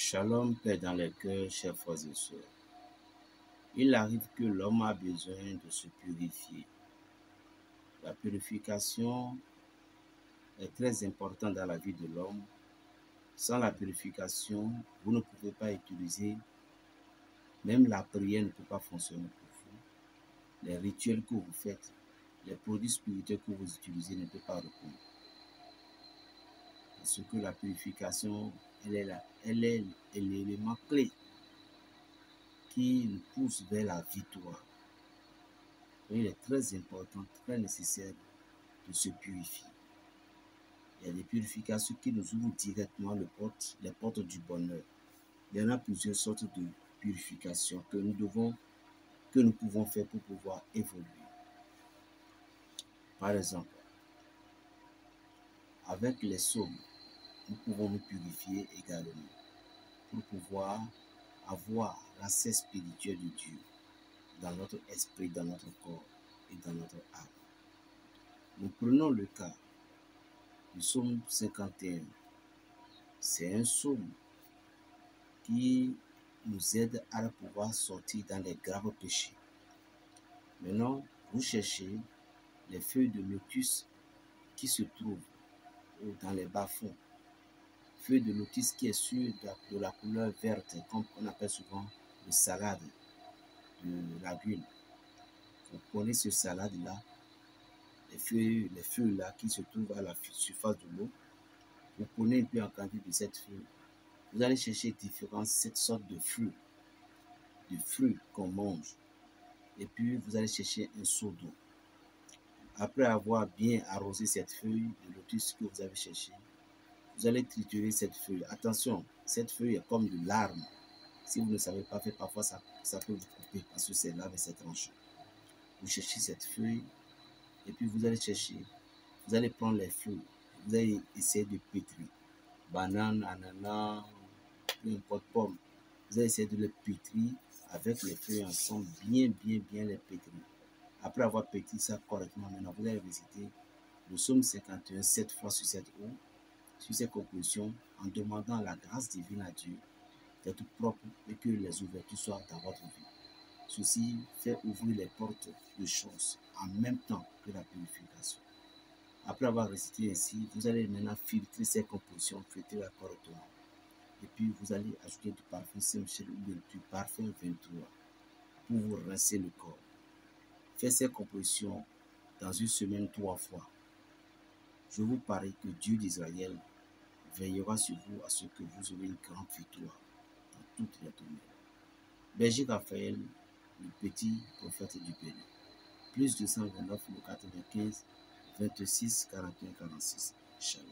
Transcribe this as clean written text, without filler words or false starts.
Shalom, paix dans les cœurs, chers frères et sœurs. Il arrive que l'homme a besoin de se purifier. La purification est très importante dans la vie de l'homme. Sans la purification, vous ne pouvez pas utiliser, même la prière ne peut pas fonctionner pour vous. Les rituels que vous faites, les produits spirituels que vous utilisez ne peuvent pas répondre. Parce que la purification, elle est l'élément clé qui nous pousse vers la victoire. Il est très important, très nécessaire de se purifier. Il y a des purifications qui nous ouvrent directement les portes du bonheur. Il y en a plusieurs sortes de purifications que nous pouvons faire pour pouvoir évoluer. Par exemple, avec les psaumes, nous pouvons nous purifier également pour pouvoir avoir l'accès spirituel de Dieu dans notre esprit, dans notre corps et dans notre âme. Nous prenons le cas du psaume 51. C'est un psaume qui nous aide à pouvoir sortir dans les graves péchés. Maintenant, vous cherchez les feuilles de lotus qui se trouvent dans les bas-fonds. Feuilles de lotus qui est sur de la couleur verte, comme on appelle souvent le salade de lagune. Vous prenez ce salade-là, les feuilles là qui se trouvent à la surface de l'eau. Vous prenez un peu en quantité de cette feuille. Vous allez chercher cette sorte de fruits qu'on mange. Et puis, vous allez chercher un seau d'eau. Après avoir bien arrosé cette feuille de lotus que vous avez cherché, vous allez triturer cette feuille. Attention, cette feuille est comme de l'arme. Si vous ne savez pas faire, parfois ça peut vous couper parce que c'est là avec cette tranche. Vous cherchez cette feuille et puis vous allez prendre les feuilles. Vous allez essayer de pétrir. Banane, ananas, peu importe, pomme. Vous allez essayer de les pétrir avec les feuilles ensemble, bien les pétrir. Après avoir pétri ça correctement, maintenant vous allez réciter le psaume 51 7 fois sur cette eau, sur ces compositions, en demandant la grâce divine à Dieu d'être propre et que les ouvertures soient dans votre vie. Ceci fait ouvrir les portes de choses en même temps que la purification. Après avoir récité ainsi, vous allez maintenant filtrer ces compositions, filtrer correctement. Et puis vous allez ajouter du parfum Saint-Michel ou du parfum 23 pour vous rincer le corps. Faites ces compositions dans une semaine 3 fois. Je vous parie que Dieu d'Israël veillera sur vous à ce que vous aurez une grande victoire dans toutes les domaines. Berger Raphaël, le petit prophète du Bénin. Plus 229 le 95 26 41 46. Shalom.